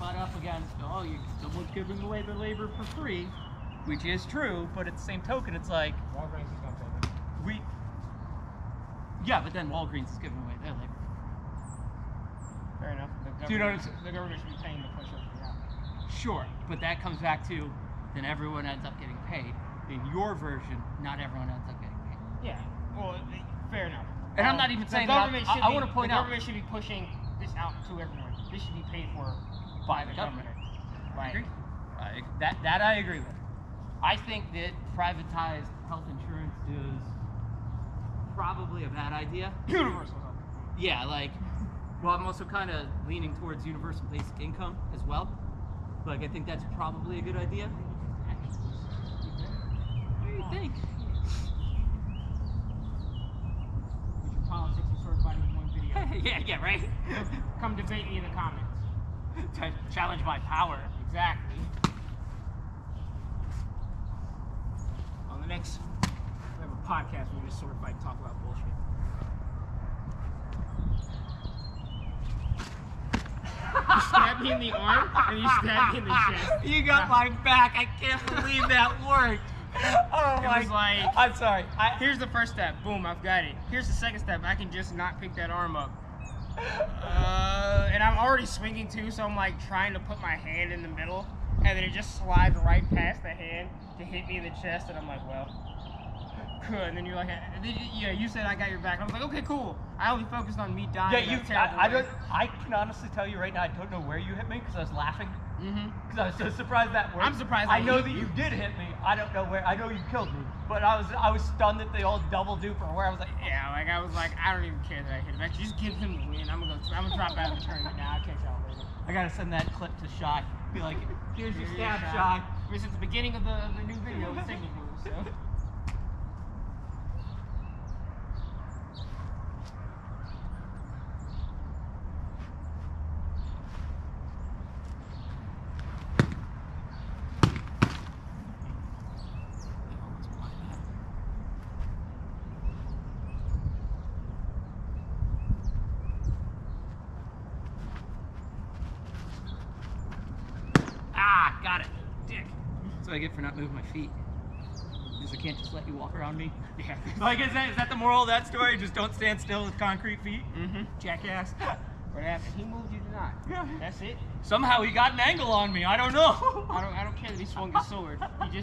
butt up against, oh, someone's giving away their labor for free, which is true, but at the same token, it's like, Walgreens is gonna pay them. Yeah, but then Walgreens is giving away their labor. Fair enough. Do you know what I'm saying? The government should be paying the push-ups for that. Sure, but that comes back to, then everyone ends up getting paid. In your version, not everyone ends up getting paid. Yeah, well, fair enough. And I'm not even saying that. I want to point out. The government should be pushing this out to everyone. This should be paid for by the government. Like, that I agree with. I think that privatized health insurance is probably a bad idea. Universal health. Yeah, like, well, I'm also kind of leaning towards universal basic income as well. Like, I think that's probably a good idea. What do you think? With your politics and sword fighting in one video. Yeah, right? Come debate me in the comments. Challenge my power. Exactly. On the next, we have a podcast where we just sword fight and talk about bullshit. You stabbed me in the arm and you stabbed me in the chest. You got my back. I can't believe that worked. Oh my God. I'm sorry. Here's the first step. Boom, I've got it. Here's the second step. I can just not pick that arm up. And I'm already swinging too, so I'm like trying to put my hand in the middle, and then it just slides right past the hand to hit me in the chest, and I'm like, well, good. And then you're like, yeah, you said I got your back. I was like, okay, cool. I only focused on me dying. Yeah, I can honestly tell you right now, I don't know where you hit me because I was laughing. Because I was so surprised that worked. I'm surprised. I know that you did hit me. I don't know where. I know you killed me, but I was stunned that they all double duper. Where I was like, yeah, like I was like, I don't even care that I hit him. Actually, just give him the win. I'm gonna drop out of the tournament now. I'll catch y'all later. I gotta send that clip to Shy. Be like, here's your stab, Shy. This is the beginning of the new video with signal moves. So. Got it. Dick. That's what I get for not moving my feet. Because I can't just let you walk around me. Yeah. Like, is that the moral of that story? Just don't stand still with concrete feet? Jackass. What happened? He moved, you did not. Yeah. That's it. Somehow he got an angle on me. I don't know. I don't care that he swung his sword. He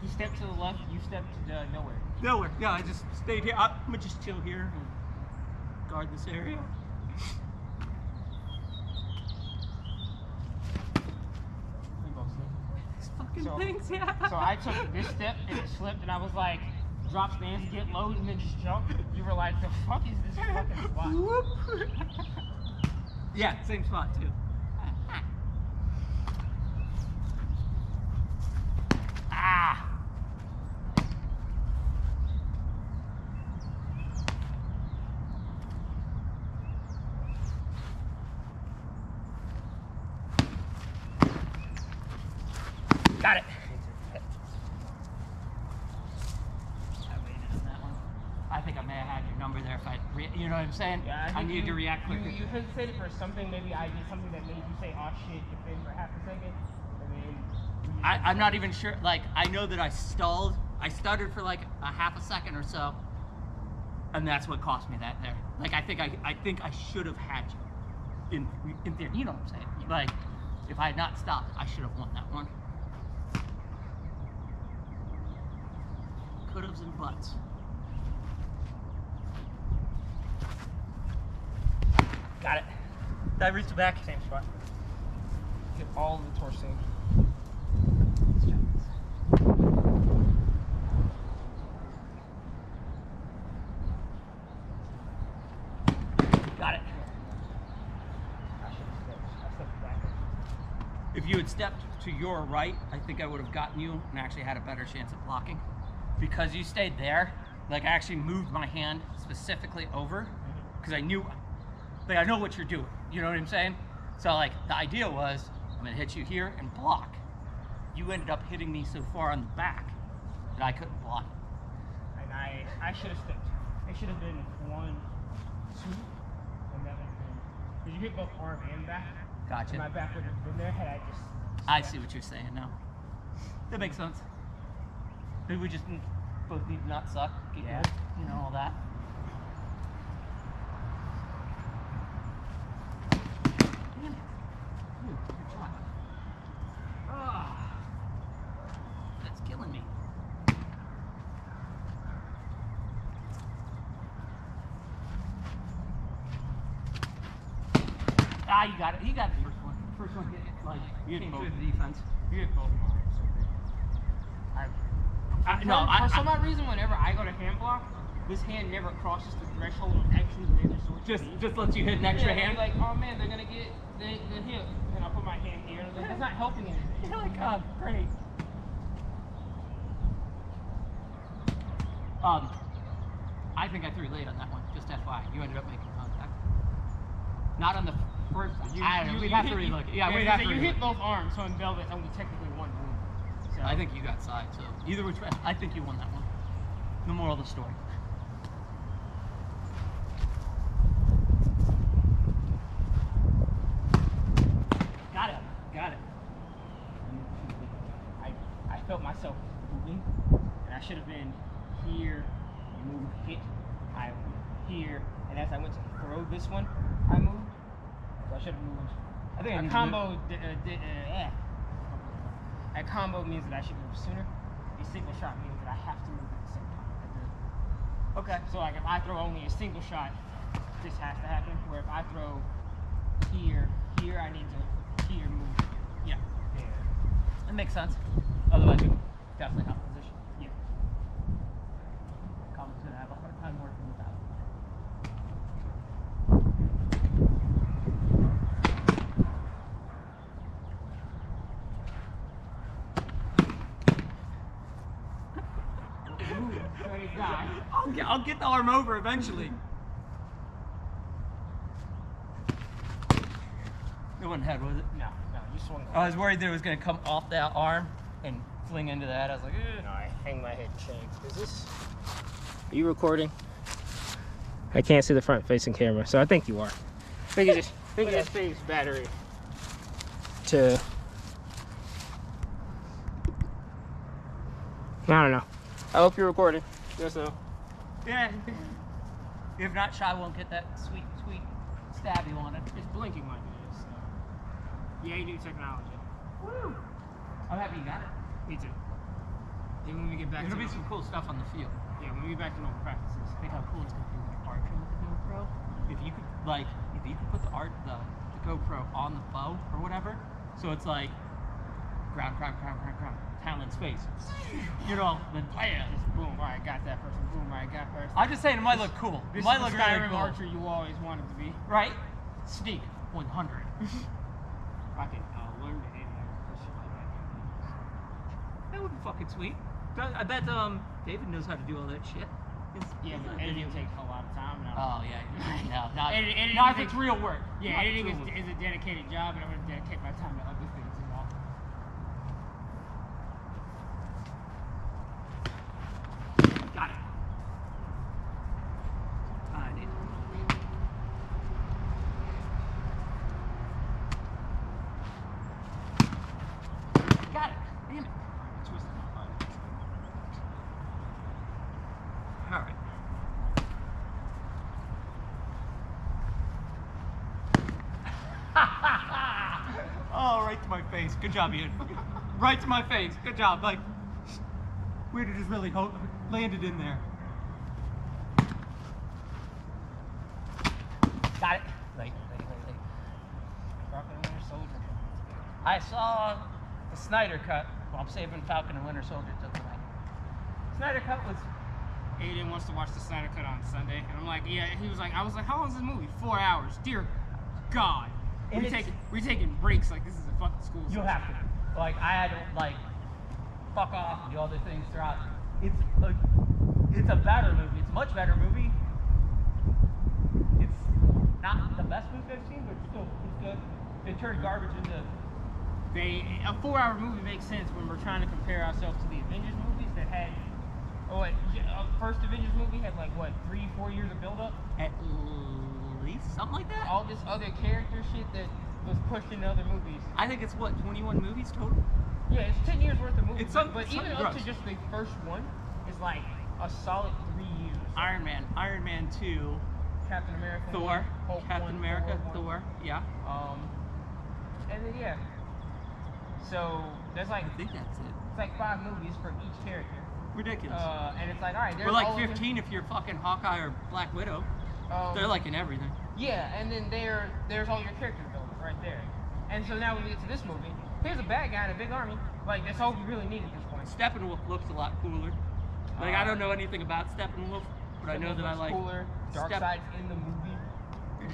stepped to the left, you stepped to nowhere. Nowhere. Yeah, I just stayed here. I'm gonna just chill here and guard this area. Things, yeah. So I took this step and it slipped, and I was like, drop stance, get low, and then just jump. You were like, the fuck is this fucking spot? Whoop. Yeah, same spot too. Ah. Got it. I think I may have had your number there if you know what I'm saying? Yeah, I needed to react quicker. You hesitated for something, maybe I did something that made you say, oh shit, defend for half a second. And then I'm not even sure, like, I know that I stalled. I stuttered for like a half a second or so. And that's what cost me that there. Like, I think I should have had you in theory. You know what I'm saying? Like, if I had not stopped, I should have won that one. Could-haves and buts. Got it. Did I reach the back? same spot. Get all of the torso. Let's check this. Got it. I stepped back. If you had stepped to your right, I think I would have gotten you and actually had a better chance at blocking. Because you stayed there, like I actually moved my hand specifically over because I knew, like I know what you're doing. You know what I'm saying? So like the idea was, I'm gonna hit you here and block. You ended up hitting me so far on the back that I couldn't block. And I should have stepped. It should have been 1, 2, and that would have been. Did you hit both arm and back? Gotcha. My back would have been there had I just. I see what you're saying now. That makes sense. Maybe we just both need to not suck. Get Yeah. good, you know, all that. Damn it. Ooh, good shot. Ah, that's killing me. Ah, you got it. You got the first one. First one hit, like, You hit came both. through the defense. You hit both arms. For some odd reason, whenever I go to hand block, this hand never crosses the threshold of actually where the sword should be. Just lets you hit an extra Yeah, hand. Like, oh man, they're gonna get the hip, and I'll put my hand here. Like, that's not helping anything. You're like, oh, great. I think I threw late on that one. Just FYI, you ended up making contact. Not on the first one. I don't know. We'd have to relook it. Yeah, we'd have to You relook hit it. both arms, so in velvet, only technically one wound. So I think you got side, so either which way, I think you won that one. The moral of the story. Got it. Got it. I felt myself moving, and I should have been here, move, hit, I here, and as I went to throw this one, I moved. So I should have moved. I think I A need to combo, a combo means that I should move sooner. A single shot means that I have to move at the same time. Okay. So like if I throw only a single shot, this has to happen. Where if I throw here, I need to here move. Yeah. There. That makes sense. Otherwise, you definitely have position. Yeah. Combo's gonna have a hard time working without. Straight die. I'll get the arm over eventually. It wasn't head, was it? No, you swung. I was worried that it was going to come off that arm and fling into that. I was like, No, I hang my head and shake. Is this? Are you recording? I can't see the front-facing camera, so I think you are. I think it just saves battery. To. I don't know. I hope you're recording. Just so. yeah. If not, Shy won't get that sweet, sweet stab he wanted. It's blinking like it is. So. Yeah, you do technology. Woo! I'm happy you got it. Me too. Then when we get back There's to going to be some cool stuff on the field. yeah, when we get back to normal practices. Think how cool it's going to be when you're arching with the GoPro. If you could put the GoPro on the bow or whatever, so it's like ground, Talon's face. You know, then bam. Just boom, all right, got that person. Boom, all right, got person. I'm just saying it might look cool. It This might is look the really Skyrim cool. archer you always wanted to be. Right? Sneak 100. I can learn to hit and push it like that. That would be fucking sweet. I bet David knows how to do all that shit. Yeah, but editing takes a lot of time. And Oh yeah, no, not Editing if takes- it's real work. yeah, Not editing true. is a dedicated job, and I'm going to dedicate my time to other things as well. Got it. I need Got it. Damn it. Twisted my body. All right. Oh, right to my face. Good job, Ian. Right to my face. Good job. Like, we'd have just really landed in there. Got it. Late. Falcon and Winter Soldier. I saw the Snyder Cut. Well, I'm saving Falcon and Winter Soldier till tonight. Snyder Cut was. Aiden wants to watch the Snyder Cut on Sunday, and I'm like, yeah. He was like, I was like, how long is this movie? 4 hours. Dear God. And We're taking breaks like this is a fucking school. You have to. Like, I had to, like, fuck off and do other things throughout. It's like, it's a better movie. It's a much better movie. It's not the best movie I've seen, but still, it's good. They turned garbage into. A 4-hour movie makes sense when we're trying to compare ourselves to the Avengers movies that had. First Avengers movie had like what 3-4 years of build up. At release, something like that. All this other character shit that was pushed into other movies. I think it's what 21 movies total. Yeah, it's 10 years worth of movies. It's but even up to just the first one is like a solid 3 years. Iron Man 2, Captain America, Thor, Hulk Captain 1, America, Thor, yeah. And then yeah. So there's like I think that's it. it's like 5 movies for each character. Ridiculous. And it's like, all right, there's We're like all 15 if you're fucking Hawkeye or Black Widow. They're like in everything. Yeah, and then there's all your character development right there. And so now when we get to this movie, here's a bad guy in a big army. Like, that's all we really need at this point. Steppenwolf looks a lot cooler. Like, I don't know anything about Steppenwolf, but I know that I like cooler. Darkseid's in the movie.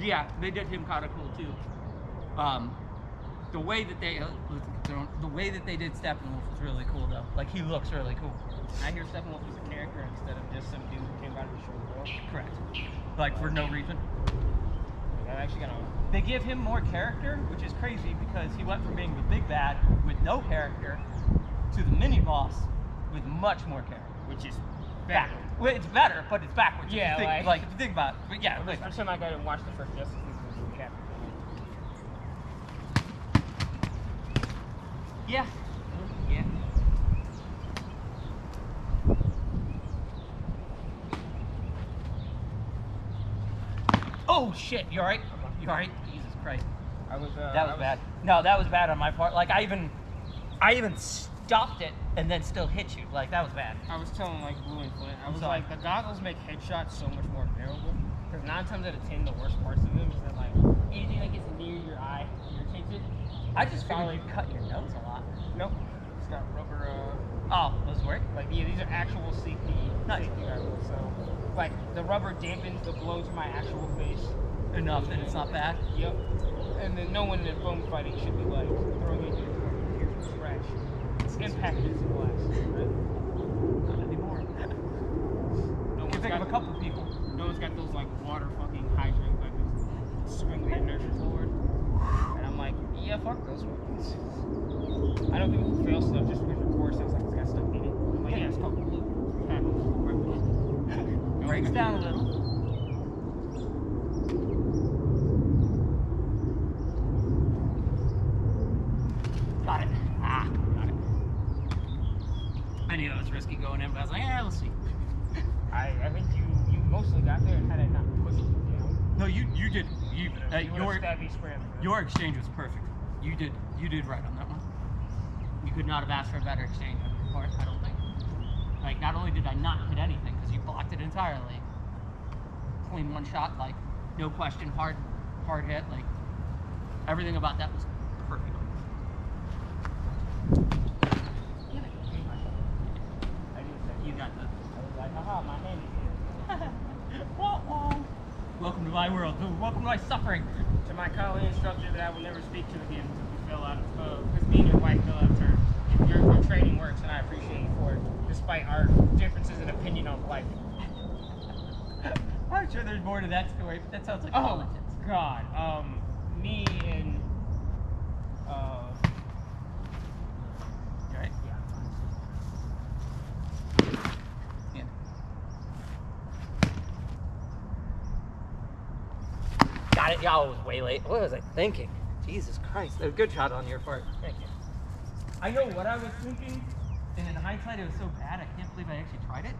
Yeah, they did him kind of cool too. The way that they did Steppenwolf was really cool though. Like, he looks really cool. I hear Steppenwolf is a character instead of just some dude who came out of the short world. Correct. Like, for no reason. I'm actually gonna. They give him more character, which is crazy because he went from being the big bad with no character to the mini boss with much more character. Which is better. Well, it's better, but it's backwards. Yeah, if you think about it. But yeah, like, I'm saying like I didn't watch the first Justice League movie recap. Yeah. Yeah. Oh shit! You alright? You alright? Jesus Christ! That was bad. No, that was bad on my part. Like, I even stopped it and then still hit you. Like, that was bad. I was telling like Blue and Flint. I was sorry. like, the goggles make headshots so much more bearable. Because 9 times out of 10, the worst parts of them is that like anything that gets near your eye irritates it. I just figured you cut your nose a lot. Nope. It's got rubber. Oh, those work? Like, yeah, these are actual safety Nice. goggles. So, like, the rubber dampens the blow to my actual face. Enough that it's not bad. Yep. And then no one in foam fighting should be like throwing it into a scratch. It's impacted as glass. Right? Not anymore. No You think of a couple people. No one's got those like water fucking hydrant weapons that swing the inertia forward. And I'm like, yeah, fuck those weapons. I know people who fail stuff just because your core sounds like it's got stuff in it. I'm like, yeah, it's called glue. Breaks down a little. Got it. Got it. I knew it was risky going in, but I was like, yeah, let's see. I think you mostly got there and had it not pushed you down. No, you did. Your exchange was perfect. You did right on that one. You could not have asked for a better exchange on your part, I don't think. Like, not only did I not hit anything because you blocked it entirely, clean one shot, like, no question, hard hit, like, everything about that was perfect. You got the. I was like, haha, my hand is here. Whoa. Welcome to my world. Welcome to my suffering. To my college instructor that I will never speak to again until we fell out of, because me and your wife fell out of turn. Your training works, and I appreciate you for it, despite our differences in opinion on life. I'm sure there's more to that story, but that sounds like Oh, politics. God. Me and, You right? Yeah. Got it. Yeah, I was way late. What was I thinking? Jesus Christ. A good shot on your part. Thank you. I know what I was thinking, and in hindsight, it was so bad, I can't believe I actually tried it.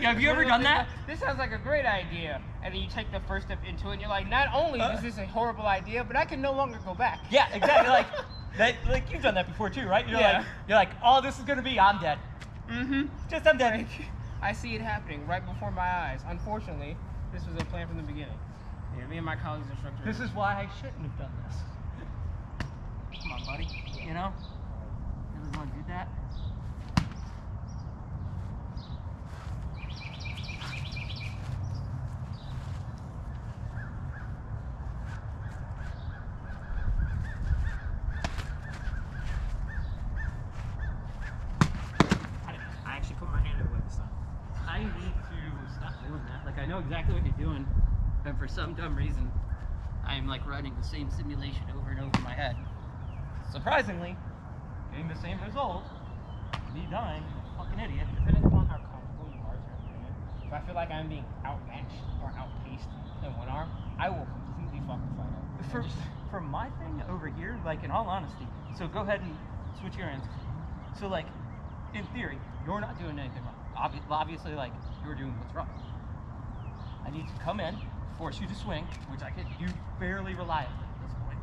Have you ever done that? This sounds like a great idea. And then you take the first step into it, and you're like, not only is this a horrible idea, but I can no longer go back. Yeah, exactly. Like you've done that before too, right? You're like, oh, this is gonna be, I'm dead. Mm-hmm. Just I'm dead. I see it happening right before my eyes. Unfortunately, this was a plan from the beginning. Yeah, me and my college instructor. This is why I shouldn't have done this. Come on, buddy. You know? Really want to do that? I actually put my hand in the way this time. I need to stop doing that. Like, I know exactly what you're doing, and for some dumb reason, I am like running the same simulation over and over in my head. Surprisingly, getting the same result, me dying, I'm a fucking idiot. Depending upon how comfortable you are to if I feel like I'm being outmatched or outpaced in one arm, I will completely fucking fight out. For my thing over here, like in all honesty, so go ahead and switch your hands. So like, in theory, you're not doing anything wrong. Obviously, like, you're doing what's wrong. I need to come in, force you to swing, which I could do fairly reliably at this point.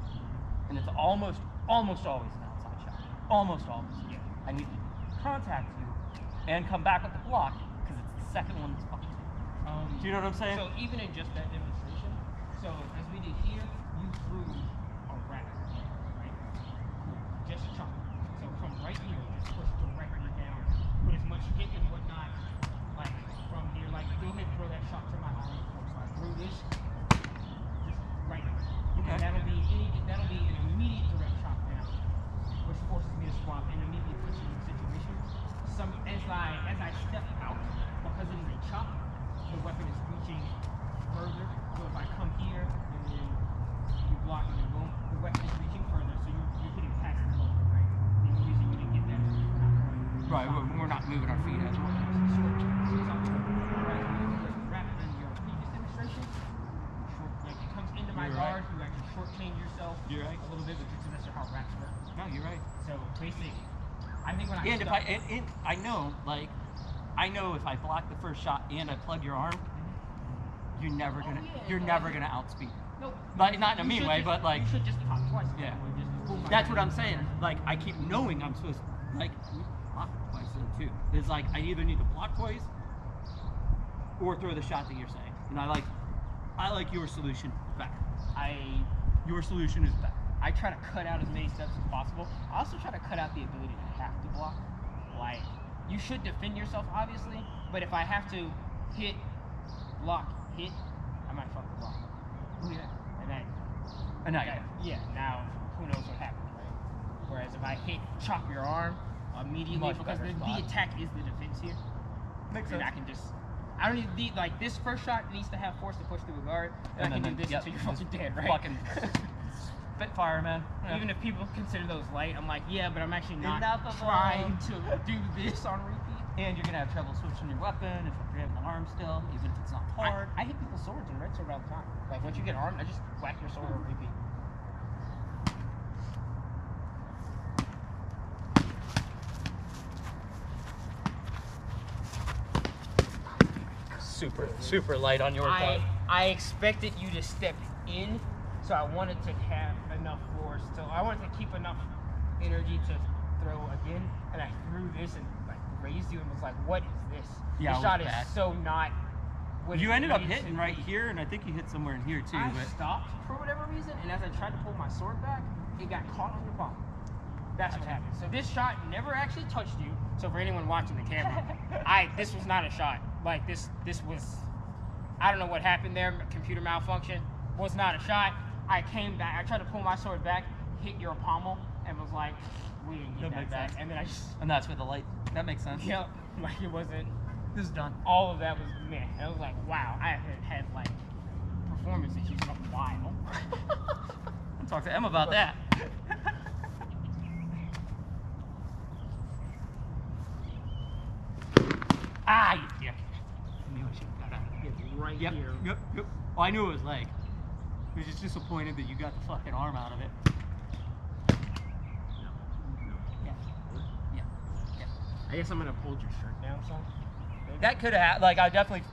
And it's almost always an outside shot. Almost always. Yeah. I need to contact you and come back with the block, because it's the second one that's fucking. Do you know what I'm saying? So even in just that demonstration, so as we did here, you threw a rack, right? Just chop. So from right here, just push directly down, put as much hit and whatnot, like from here, like go ahead and throw that shot to my arm. So I threw this, just right there. Okay. And that'll be an immediate direct chop down, which forces me to swap and immediately puts you in a situation. As I step out, because it is a chop, the weapon is reaching further. So if I come here and then you block and then boom, the weapon is reaching further, so you're hitting past the bolt, right? The only reason you didn't get that is you're not going. Right, we're not moving our feet as well. Wrap in your previous demonstration, like it comes into my You're guard, right. you actually shortchange yourself You're right. a little bit, because that's how wraps work. No, you're right. So basically, I think when I And if I know, like, I know if I block the first shot and I plug your arm, you're never gonna outspeed. Nope. Like, not in a mean way, just, but like, you should just pop twice. yeah. Just boom, That's what I'm saying. Like, I keep knowing I'm supposed to, like, block twice then too. It's like, I either need to block twice or throw the shot that you're saying. And I like your solution better. Your solution is better. I try to cut out as many steps as possible. I also try to cut out the ability to have to block. Like, you should defend yourself, obviously, but if I have to hit, block, hit, I might fuck the block. Yeah. And now who knows what happens, right? Whereas if I hit, chop your arm immediately, Much because better the spot. attack is the defense here. Makes And sense. I can just, I don't need like this first shot needs to have force to push through a guard, and I can do this until you're fucking dead, right? Fucking Spitfire, man. Yeah. Even if people consider those light, I'm like, yeah, but I'm actually not Enough of trying them. to do this on repeat. And you're gonna have trouble switching your weapon if you have an arm still, even if it's not hard. I hit people's swords in red sword all the time. Like once you get armed, I just whack your sword on repeat. Super light on your part. I expected you to step in, so I wanted to have enough force. So I wanted to keep enough energy to throw again, and I threw this and like raised you and was like, "What is this? Yeah, the it shot was is bad. so not." What You it ended up needs hitting to right be." here, and I think you hit somewhere in here too. I But stopped for whatever reason, and as I tried to pull my sword back, it got caught on your palm. That's what happened. So this shot never actually touched you. So for anyone watching the camera, this was not a shot. Like this was, I don't know what happened there. Computer malfunction. Was not a shot. I came back. I tried to pull my sword back, hit your pommel, and was like, we didn't get That that makes back. sense. And then I just, and that's with the light. That makes sense. yep, like it wasn't. This is done. All of that was meh. I was like, wow, I haven't had like performance issues in a while. I'll talk to Em about that. Ah, you dick. I knew I should have got out of there. It's right Yep, here. yep. Well, I knew it was leg. I was just disappointed that you got the fucking arm out of it. Yeah. I guess I'm gonna pull your shirt down some. Maybe? That could have, like, I definitely,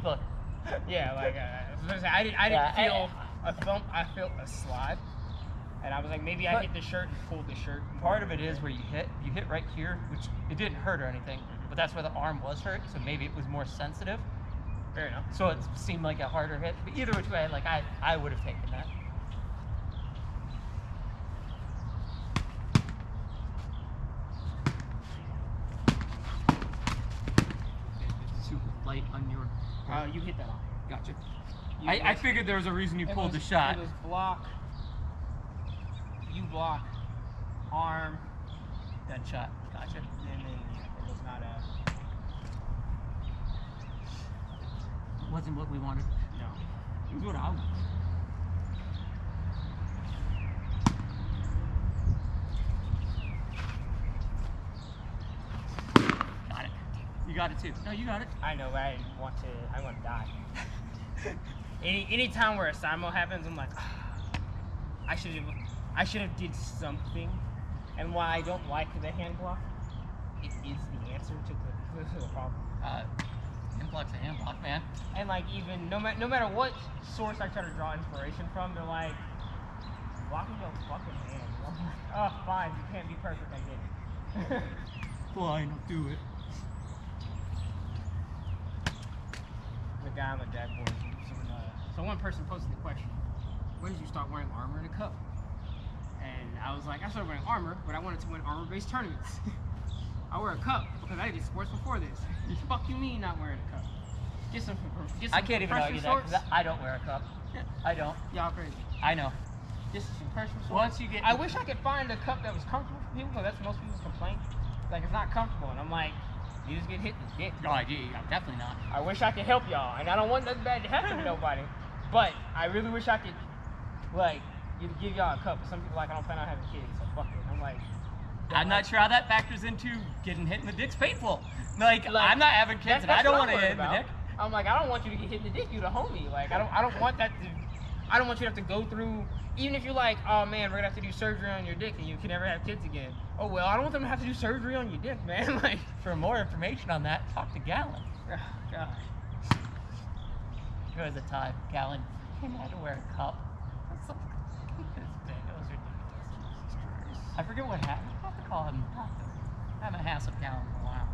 look. Yeah, like I was gonna say, I didn't feel a thump. I felt a slide, and I was like, maybe I But- hit the shirt and pulled the shirt. Part of it is where you hit right here, which it didn't hurt or anything, but that's where the arm was hurt, so maybe it was more sensitive. Fair enough. So it seemed like a harder hit. But either which way, like I would have taken that. Super light on your. You hit that on. Gotcha. You I missed. figured there was a reason you It pulled was- the shot. It was block. You block, arm, That shot. Gotcha. and then it was not a. Wasn't what we wanted. No. It was what I wanted. Got it. You got got it too. No, you got it. I know, but I didn't want to. I want to die. Any time where a simo happens, I'm like, I should have did something. And while I don't like the hand block, it is the answer to the problem. Hand block's a hand block, man. And like even no matter what source I try to draw inspiration from, they're like, blocking your fucking hand. I'm like, oh, fine, you can't be perfect. I get it. Fine, I'll do it. The guy on the dashboard. So one person posted the question, when did you start wearing armor in a cup? And I was like, I started wearing armor, but I wanted to win armor-based tournaments. I wear a cup because I did sports before this. Fuck you mean not wearing a cup? Get some I can't even argue that because I don't wear a cup. Yeah. I don't. Y'all crazy. I know. Just some personal shorts. Once you get, I wish I could find a cup that was comfortable for people, because that's most people's complaint. Like, it's not comfortable, and I'm like, you just get hit in the dick. no, I'm definitely not. I wish I could help y'all, and I don't want nothing bad to happen to nobody. But I really wish I could, like, give y'all a cup. But some people like, I don't plan on having kids, so fuck it. I'm like, I'm not sure how that factors into getting hit in the dick's painful. Like I'm not having kids, and I don't want to get hit in the dick. I'm like, I don't want you to get hit in the dick. You the homie. Like, I don't want that to. I don't want you to have to go through. Even if you're like, oh man, we're gonna have to do surgery on your dick, and you can never have kids again. Oh well, I don't want them to have to do surgery on your dick, man. Like, for more information on that, talk to Gallon. Oh, God. There was a time, Gallon came out to wear a cup. It was ridiculous. I forget what happened. I have to call him. I haven't hassled Gallon in a while.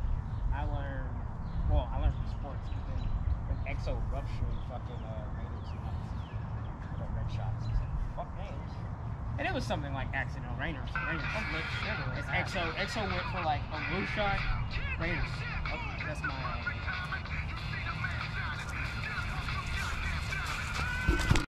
I learned from sports, but then when Exo ruptured fucking Raiders the red shots. Fuck names. And it was something like accidental Raiders. Exo went for like a blue shot. Raiders. Okay, that's my